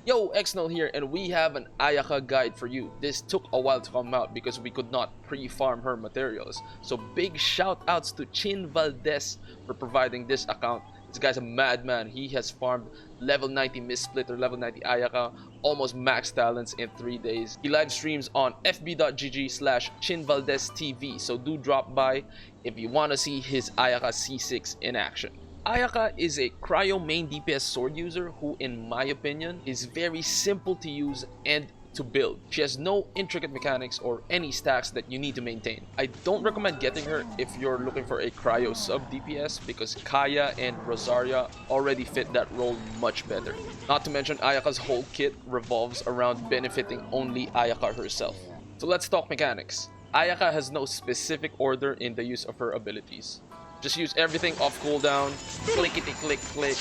Yo, Xnol here, and we have an Ayaka guide for you. This took a while to come out because we could not pre-farm her materials. So big shout outs to Chin Valdez for providing this account. This guy's a madman. He has farmed level 90 Miss Splitter, level 90 Ayaka, almost max talents in 3 days. He live streams on fb.gg/ChinValdezTV, so do drop by if you want to see his Ayaka C6 in action. Ayaka is a cryo main DPS sword user who, in my opinion, is very simple to use and to build. She has no intricate mechanics or any stacks that you need to maintain. I don't recommend getting her if you're looking for a cryo sub DPS because Kaya and Rosaria already fit that role much better. Not to mention Ayaka's whole kit revolves around benefiting only Ayaka herself. So let's talk mechanics. Ayaka has no specific order in the use of her abilities. Just use everything off cooldown, clickety click click,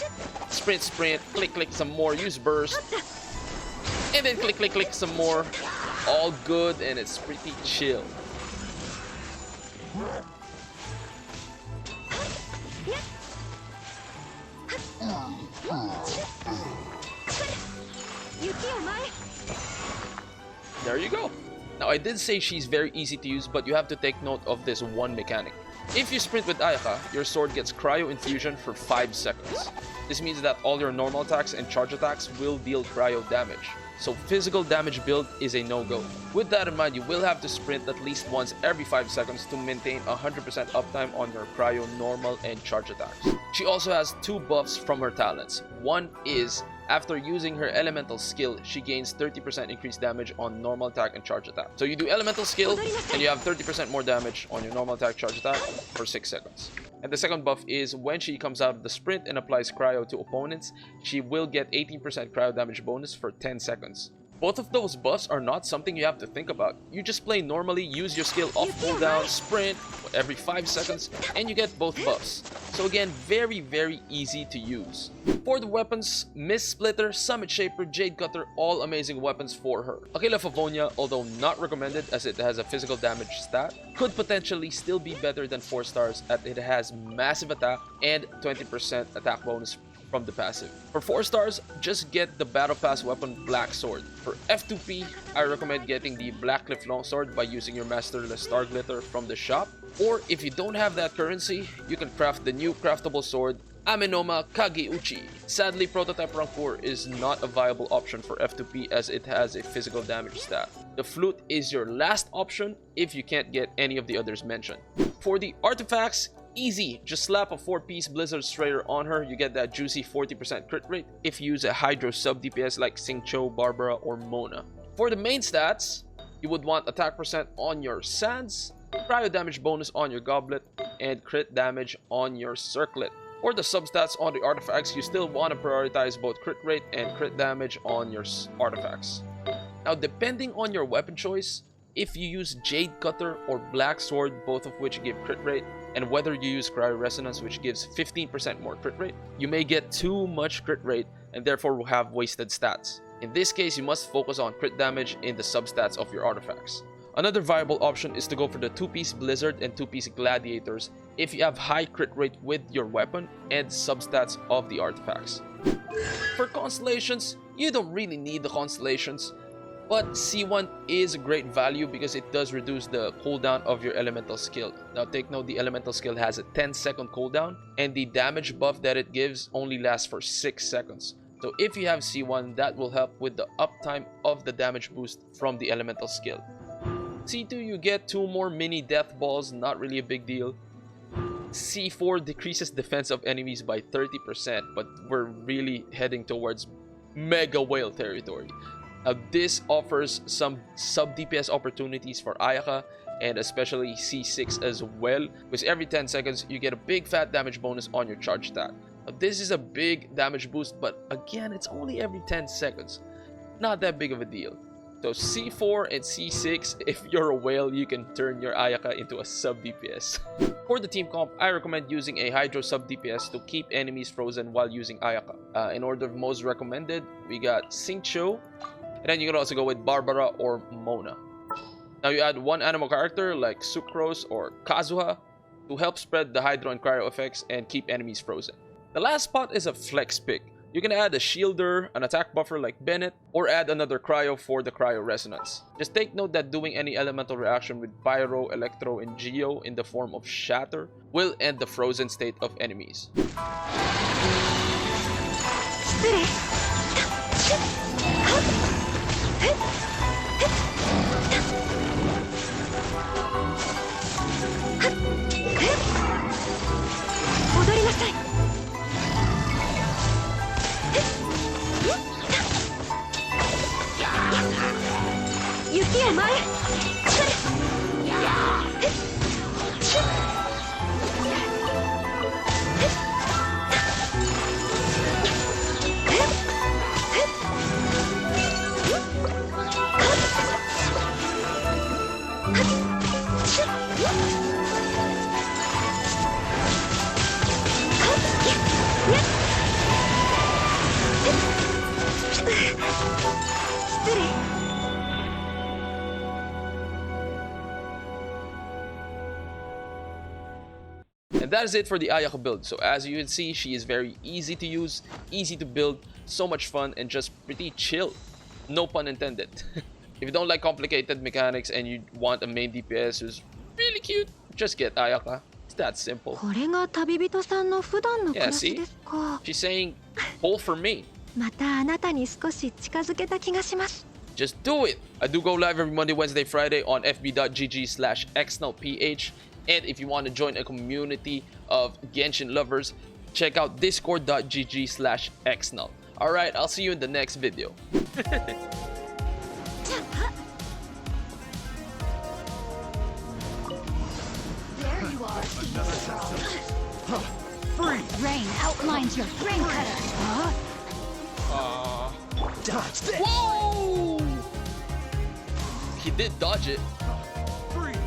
sprint sprint, click click some more, use burst, and then click click click some more. All good and it's pretty chill. There you go. Now I did say she's very easy to use, but you have to take note of this one mechanic. If you sprint with Ayaka, your sword gets cryo infusion for 5 seconds. This means that all your normal attacks and charge attacks will deal cryo damage. So physical damage build is a no-go. With that in mind, you will have to sprint at least once every 5 seconds to maintain 100% uptime on your cryo normal and charge attacks. She also has 2 buffs from her talents. One is, after using her elemental skill, she gains 30% increased damage on normal attack and charge attack. So you do elemental skill and you have 30% more damage on your normal attack charge attack for 6 seconds. And the second buff is when she comes out of the sprint and applies cryo to opponents, she will get 18% cryo damage bonus for 10 seconds. Both of those buffs are not something you have to think about. You just play normally, use your skill off cooldown, sprint every 5 seconds, and you get both buffs. So again, very easy to use. For the weapons, Miss Splitter, Summit Shaper, Jade Cutter, all amazing weapons for her. Aquila Favonia, although not recommended as it has a physical damage stat, could potentially still be better than 4 stars as it has massive attack and 20% attack bonus from the passive. For 4 stars, just get the Battle Pass weapon Black Sword. For F2P, I recommend getting the Blackcliff Longsword by using your Masterless Star Glitter from the shop. Or if you don't have that currency, you can craft the new craftable sword Amenoma Kageuchi. Sadly, Prototype Rancour is not a viable option for F2P as it has a physical damage stat. The Flute is your last option if you can't get any of the others mentioned. For the artifacts, easy, just slap a 4-piece Blizzard Strider on her, you get that juicy 40% crit rate if you use a Hydro sub DPS like Xingqiu, Barbara, or Mona. For the main stats, you would want attack percent on your Sands, cryo damage bonus on your Goblet, and crit damage on your Circlet. For the substats on the artifacts, you still want to prioritize both crit rate and crit damage on your artifacts. Now, depending on your weapon choice, if you use Jade Cutter or Black Sword, both of which give crit rate, and whether you use Cryo Resonance, which gives 15% more crit rate, you may get too much crit rate and therefore will have wasted stats. In this case, you must focus on crit damage in the substats of your artifacts. Another viable option is to go for the 2-piece Blizzard and 2-piece Gladiators if you have high crit rate with your weapon and substats of the artifacts. For Constellations, you don't really need the Constellations, but C1 is a great value because it does reduce the cooldown of your elemental skill. Now take note, the elemental skill has a 10-second cooldown and the damage buff that it gives only lasts for 6 seconds. So if you have C1, that will help with the uptime of the damage boost from the elemental skill. C2, you get 2 more mini death balls, not really a big deal. C4 decreases defense of enemies by 30%, but we're really heading towards mega whale territory. This offers some sub DPS opportunities for Ayaka and especially C6 as well, because every 10 seconds you get a big fat damage bonus on your charge stat. Now, this is a big damage boost, but again, it's only every 10 seconds. Not that big of a deal. So C4 and C6, if you're a whale, you can turn your Ayaka into a sub DPS. For the team comp, I recommend using a Hydro sub DPS to keep enemies frozen while using Ayaka. In order of most recommended, we got Xingqiu, And then you can also go with Barbara or Mona. Now you add one animal character like Sucrose or Kazuha to help spread the Hydro and Cryo effects and keep enemies frozen. The last spot is a flex pick. You can add a shielder, an attack buffer like Bennett, or add another cryo for the cryo resonance. Just take note that doing any elemental reaction with Pyro, Electro, and Geo in the form of Shatter will end the frozen state of enemies. And that is it for the Ayaka build. So as you can see, she is very easy to use, easy to build, so much fun, and just pretty chill. No pun intended. If you don't like complicated mechanics and you want a main DPS who's really cute, just get Ayaka. It's that simple. Yeah, see? She's saying, pull for me. Just do it! I do go live every Monday, Wednesday, Friday on fb.gg/xnullph. And if you want to join a community of Genshin lovers, check out discord.gg/xnull. Alright, I'll see you in the next video. There you are. Rain outlines your brain cutter. Dodge this! Whoa! He did dodge it.